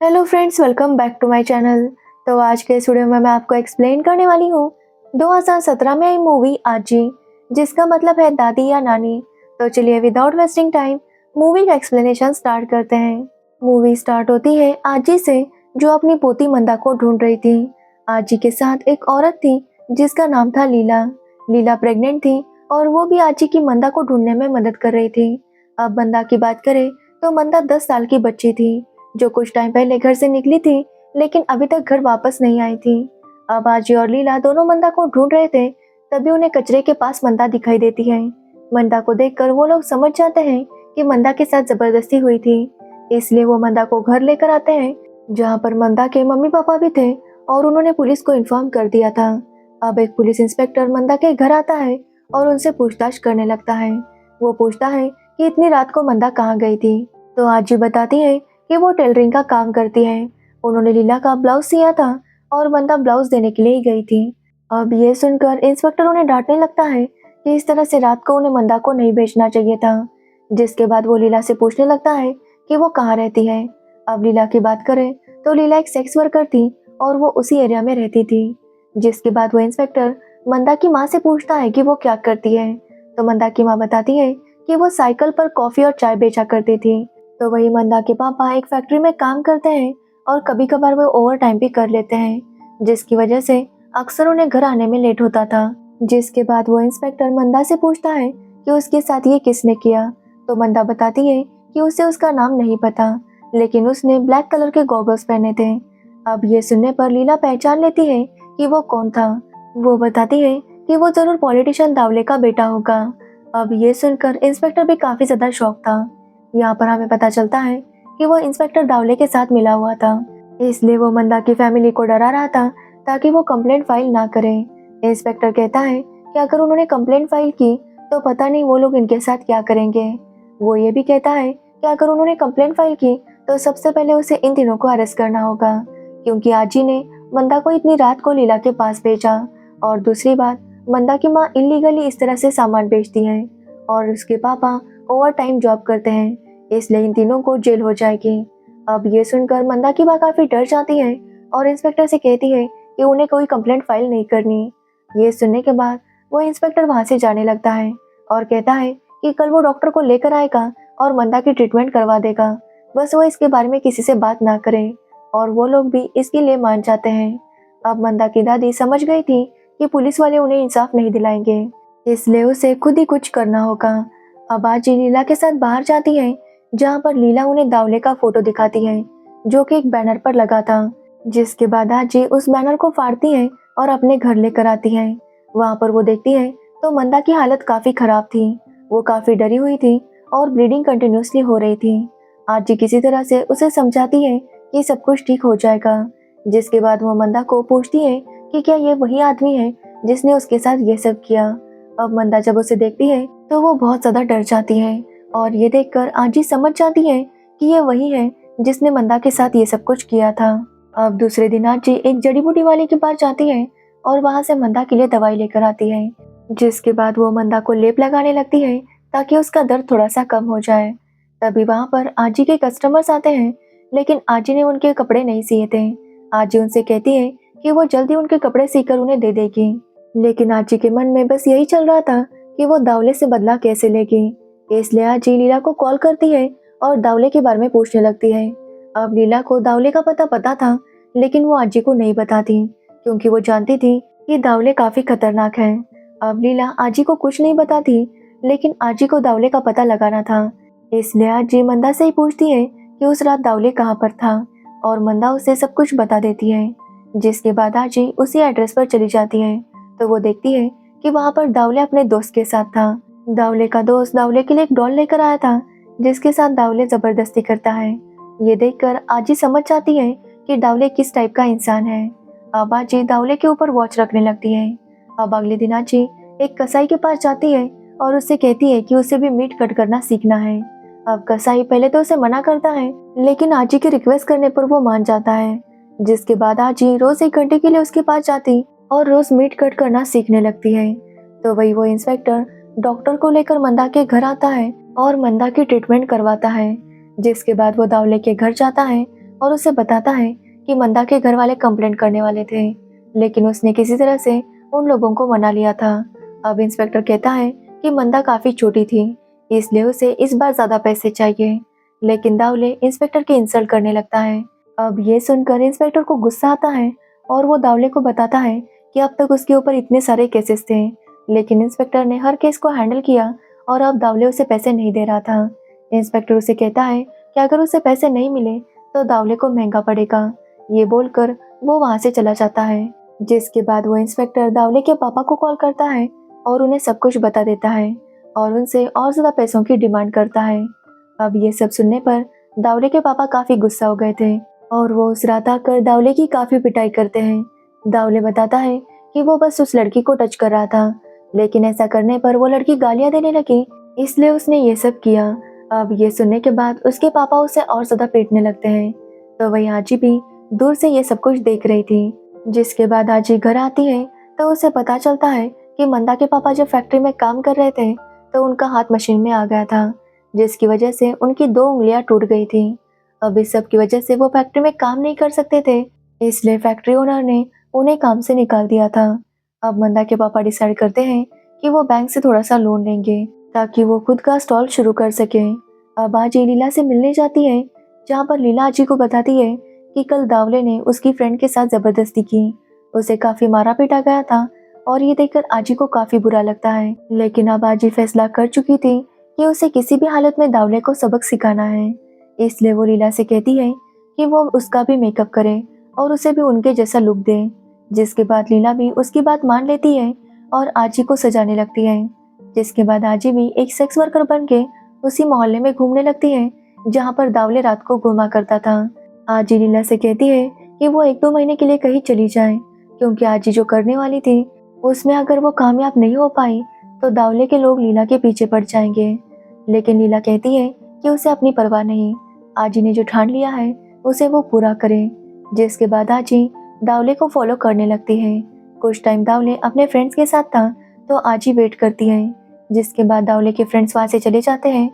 Hello friends, welcome back to my channel. तो आज के इस वीडियो में मैं आपको एक्सप्लेन करने वाली हूँ 2017 में आई मूवी आजी, जिसका मतलब है दादी या नानी। तो चलिए विदाउट वेस्टिंग टाइम मूवी का एक्सप्लेनेशन स्टार्ट करते हैं। मूवी स्टार्ट होती है आजी से, जो अपनी पोती मंदा को ढूंढ रही थी। आजी के साथ एक औरत थी जिसका नाम था लीला। लीला प्रेग्नेंट थी और वो भी आजी की मंदा को ढूंढने में मदद कर रही थी। अब मंदा की बात करें तो मंदा 10 साल की बच्ची थी जो कुछ टाइम पहले घर से निकली थी, लेकिन अभी तक घर वापस नहीं आई थी। अब आजी और लीला दोनों मंदा को ढूंढ रहे थे, तभी उन्हें कचरे के पास मंदा दिखाई देती है। मंदा को देखकर वो लोग समझ जाते हैं कि मंदा के साथ जबरदस्ती हुई थी, इसलिए वो मंदा को घर लेकर आते हैं, जहाँ पर मंदा के मम्मी पापा भी थे और उन्होंने पुलिस को इन्फॉर्म कर दिया था। अब एक पुलिस इंस्पेक्टर मंदा के घर आता है और उनसे पूछताछ करने लगता है। वो पूछता है कि इतनी रात को मंदा कहाँ गई थी। तो आजी बताती है कि वो टेलरिंग का काम करती है। उन्होंने लीला का ब्लाउज सिया था और मंदा ब्लाउज देने के लिए ही गई थी। अब ये सुनकर इंस्पेक्टर उन्हें डांटने लगता है कि इस तरह से रात को उन्हें मंदा को नहीं भेजना चाहिए था। जिसके बाद वो लीला से पूछने लगता है कि वो कहाँ रहती है। अब लीला की बात करें तो लीला एक सेक्स वर्कर थी और वो उसी एरिया में रहती थी। जिसके बाद वो इंस्पेक्टर मंदा की माँ से पूछता है कि वो क्या करती है। तो मंदा की माँ बताती है कि वो साइकिल पर कॉफी और चाय बेचा करती थी। तो वही मंदा के पापा एक फैक्ट्री में काम करते हैं और कभी कभार वो ओवर टाइम भी कर लेते हैं, जिसकी वजह से अक्सर उन्हें घर आने में लेट होता था। जिसके बाद वो इंस्पेक्टर मंदा से पूछता है कि उसके साथ ये किसने किया। तो मंदा बताती है कि उसे उसका नाम नहीं पता, लेकिन उसने ब्लैक कलर के गॉगल्स पहने थे। अब ये सुनने पर लीला पहचान लेती है कि वो कौन था। वो बताती है कि वो जरूर पॉलिटिशियन दावले का बेटा होगा। अब ये सुनकर इंस्पेक्टर भी काफी ज्यादा शॉक था। यहाँ पर हमें पता चलता है कि वो इंस्पेक्टर दावले के साथ मिला हुआ था, इसलिए वो मंदा की फैमिली को डरा रहा था ताकि वो कंप्लेंट फाइल ना करें। इंस्पेक्टर कहता है कि अगर उन्होंने कंप्लेंट फाइल की तो पता नहीं वो लोग इनके साथ क्या करेंगे। वो ये भी कहता है कि अगर उन्होंने कंप्लेंट फाइल की तो सबसे पहले उसे इन तीनों को अरेस्ट करना होगा, क्योंकि आजी ने मंदा को इतनी रात को लीला के पास भेजा। और दूसरी बात, मंदा की माँ इलीगली इस तरह से सामान बेचती है और उसके पापा ओवर टाइम जॉब करते हैं, इसलिए इन तीनों को जेल हो जाएगी। अब ये सुनकर मंदा की माँ काफी डर जाती है और इंस्पेक्टर से कहती है कि उन्हें कोई कंप्लेंट फाइल नहीं करनी। ये सुनने के बाद वो इंस्पेक्टर वहां से जाने लगता है और कहता है कि कल वो डॉक्टर को लेकर आएगा और मंदा की ट्रीटमेंट करवा देगा, बस वो इसके बारे में किसी से बात ना करे। और वो लोग भी इसके लिए मान जाते हैं। अब मंदा की दादी समझ गई थी कि पुलिस वाले उन्हें इंसाफ नहीं दिलाएंगे, इसलिए उसे खुद ही कुछ करना होगा। अब आजी लीला के साथ बाहर जाती है, जहाँ पर लीला उन्हें दावले का फोटो दिखाती है जो कि एक बैनर पर लगा था। जिसके बाद आजी उस बैनर को फाड़ती है और अपने घर लेकर आती है। वहाँ पर वो देखती है तो मंदा की हालत काफी खराब थी। वो काफी डरी हुई थी और ब्लीडिंग कंटिन्यूसली हो रही थी। आजी किसी तरह से उसे समझाती है कि सब कुछ ठीक हो जाएगा। जिसके बाद वो मंदा को पूछती है कि क्या ये वही आदमी है जिसने उसके साथ ये सब किया। अब मंदा जब उसे देखती है तो वो बहुत ज्यादा डर जाती है और ये देखकर आजी समझ जाती है कि ये वही है जिसने मंदा के साथ ये सब कुछ किया था। अब दूसरे दिन आजी एक जड़ी बूटी वाले के पास जाती है और वहां से मंदा के लिए दवाई लेकर आती है। जिसके बाद वो मंदा को लेप लगाने लगती है ताकि उसका दर्द थोड़ा सा कम हो जाए। तभी वहां पर आजी के कस्टमर्स आते हैं, लेकिन आजी ने उनके कपड़े नहीं सिए थे। आजी उनसे कहती है कि वो जल्दी उनके कपड़े सीकर उन्हें दे देगी, लेकिन आजी के मन में बस यही चल रहा था कि वो दावले से बदला कैसे लेगी। इसलिए आजी लीला को कॉल करती है और दावले के बारे में पूछने लगती है। अब लीला को दावले का पता था, लेकिन वो आजी को नहीं बताती, क्योंकि वो जानती थी कि दावले काफी खतरनाक है। अब लीला आजी को कुछ नहीं बताती, लेकिन आजी को दावले का पता लगाना था, इसलिए आजी मंदा से ही पूछती है कि उस रात दावले कहाँ पर था, और मंदा उसे सब कुछ बता देती है। जिसके बाद आजी उसी एड्रेस पर चली जाती है तो वो देखती है कि वहाँ पर दावले अपने दोस्त के साथ था। दावले का दोस्त दावले के लिए एक डॉल लेकर आया था, जिसके साथ दावले जबरदस्ती करता है। ये देखकर आजी समझ जाती है कि दावले किस टाइप का इंसान है। अब आजी दावले के ऊपर वॉच रखने लगती है। अब अगले दिन आजी एक कसाई के पास जाती है और उससे कहती है कि उसे भी मीट कट करना सीखना है। अब कसाई पहले तो उसे मना करता है, लेकिन आजी के रिक्वेस्ट करने पर वो मान जाता है। जिसके बाद आजी रोज 1 घंटे के लिए उसके पास जाती और रोज मीट कट करना सीखने लगती है। तो वही वो इंस्पेक्टर डॉक्टर को लेकर मंदा के घर आता है और मंदा की ट्रीटमेंट करवाता है। जिसके बाद वो दावले के घर जाता है और उसे बताता है कि मंदा के घर वाले कंप्लेंट करने वाले थे, लेकिन उसने किसी तरह से उन लोगों को मना लिया था। अब इंस्पेक्टर कहता है कि मंदा काफी छोटी थी, इसलिए उसे इस बार ज्यादा पैसे चाहिए, लेकिन दावले इंस्पेक्टर की इंसल्ट करने लगता है। अब ये सुनकर इंस्पेक्टर को गुस्सा आता है और वो दावले को बताता है कि अब तक उसके ऊपर इतने सारे केसेस थे, लेकिन इंस्पेक्टर ने हर केस को हैंडल किया और अब दावले उसे पैसे नहीं दे रहा था। इंस्पेक्टर उसे कहता है कि अगर उसे पैसे नहीं मिले तो दावले को महंगा पड़ेगा। ये बोलकर वो वहां से चला जाता है, जिसके बाद वो इंस्पेक्टर दावले के पापा को कॉल करता है और उन्हें सब कुछ बता देता है और उनसे और ज्यादा पैसों की डिमांड करता है। अब ये सब सुनने पर दावले के पापा काफी गुस्सा हो गए थे और वो उस रात आकर दावले की काफी पिटाई करते हैं। दावले बताता है कि वो बस उस लड़की को टच कर रहा था, लेकिन ऐसा करने पर वो लड़की गालियां देने लगी, इसलिए उसने ये सब किया। अब ये सुनने के बाद उसके पापा उसे और ज्यादा पीटने लगते हैं, तो वही आजी भी दूर से ये सब कुछ देख रही थी। जिसके बाद आजी घर आती है तो उसे पता चलता है कि मंदा के पापा जब फैक्ट्री में काम कर रहे थे तो उनका हाथ मशीन में आ गया था, जिसकी वजह से उनकी 2 उंगलियां टूट गई थी। अब इस सब की वजह से वो फैक्ट्री में काम नहीं कर सकते थे, इसलिए फैक्ट्री ओनर ने उन्हें काम से निकाल दिया था। अब मंदा के पापा डिसाइड करते हैं कि वो बैंक से थोड़ा सा लोन लेंगे ताकि वो खुद का स्टॉल शुरू कर सके। अब आजी लीला से मिलने जाती है, जहाँ पर लीला आजी को बताती है कि कल दावले ने उसकी फ्रेंड के साथ जबरदस्ती की, उसे काफी मारा पीटा गया था और ये देखकर आजी को काफी बुरा लगता है। लेकिन अब आजी फैसला कर चुकी थी कि उसे किसी भी हालत में दावले को सबक सिखाना है, इसलिए वो लीला से कहती है कि वो उसका भी मेकअप करे और उसे भी उनके जैसा लुक दे। जिसके बाद लीला भी उसकी बात मान लेती है और आजी को सजाने लगती है। जिसके बाद आजी भी एक सेक्स वर्कर बन के उसी मोहल्ले में घूमने लगती है जहाँ पर दावले रात को घूमा करता था। आजी लीला से कहती है कि वो 1-2 महीने के लिए कहीं चली जाए, क्योंकि आजी जो करने वाली थी उसमें अगर वो कामयाब नहीं हो पाई तो दावले के लोग लीला के पीछे पड़ जाएंगे। लेकिन लीला कहती है कि उसे अपनी परवाह नहीं, आजी ने जो ठान लिया है उसे वो पूरा करे। जिसके बाद आजी दावले को फॉलो करने लगती है। कुछ टाइम दावले अपने फ्रेंड्स के साथ था तो आजी वेट करती है। जिसके बाद दावले के फ्रेंड्स वहां से चले जाते हैं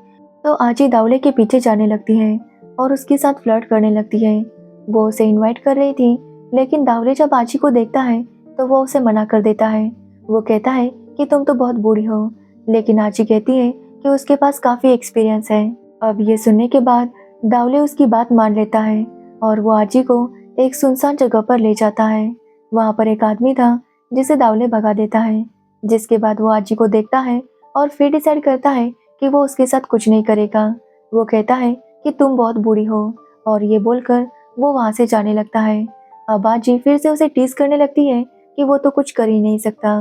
तो आजी दावले के पीछे जाने लगती है और उसके साथ फ्लर्ट करने लगती है। वो उसे इनवाइट कर रही थी, लेकिन दावले जब आजी को देखता है तो वो उसे मना कर देता है। वो कहता है कि तुम तो बहुत बूढ़ी हो, लेकिन आजी कहती है कि उसके पास काफी एक्सपीरियंस है। अब ये सुनने के बाद दावले उसकी बात मान लेता है और वो आजी को एक सुनसान जगह पर ले जाता है। वहाँ पर एक आदमी था जिसे दावले भगा देता है। जिसके बाद वो आजी को देखता है और फिर डिसाइड करता है कि वो उसके साथ कुछ नहीं करेगा। वो कहता है कि तुम बहुत बूढ़ी हो, और ये बोलकर वो वहाँ से जाने लगता है। अब आजी फिर से उसे टीज करने लगती है कि वो तो कुछ कर ही नहीं सकता।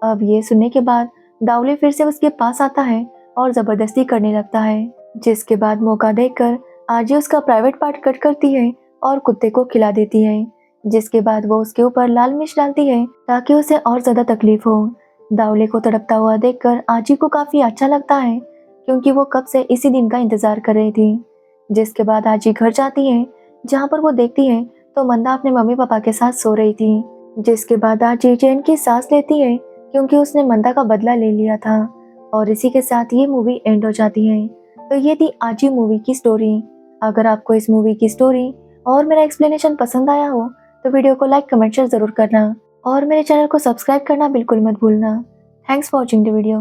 अब ये सुनने के बाद दावले फिर से उसके पास आता है और जबरदस्ती करने लगता है। जिसके बाद मौका देखकर आजी उसका प्राइवेट पार्ट कट करती है और कुत्ते को खिला देती है। जिसके बाद वो उसके ऊपर लाल मिर्च डालती है ताकि उसे और ज्यादा तकलीफ हो। दावले को तड़पता हुआ देखकर आजी को काफी अच्छा लगता है, क्योंकि वो कब से इसी दिन का इंतजार कर रही थी। जिसके बाद आजी घर जाती है, जहाँ पर वो देखती है तो मंदा अपने मम्मी पापा के साथ सो रही थी। जिसके बाद आजी चैन की सांस लेती है, क्योंकि उसने मंदा का बदला ले लिया था। और इसी के साथ ये मूवी एंड हो जाती है। तो ये थी आजी मूवी की स्टोरी। अगर आपको इस मूवी की स्टोरी और मेरा एक्सप्लेनेशन पसंद आया हो तो वीडियो को लाइक कमेंट शेयर जरूर करना और मेरे चैनल को सब्सक्राइब करना बिल्कुल मत भूलना। Thanks for watching the video.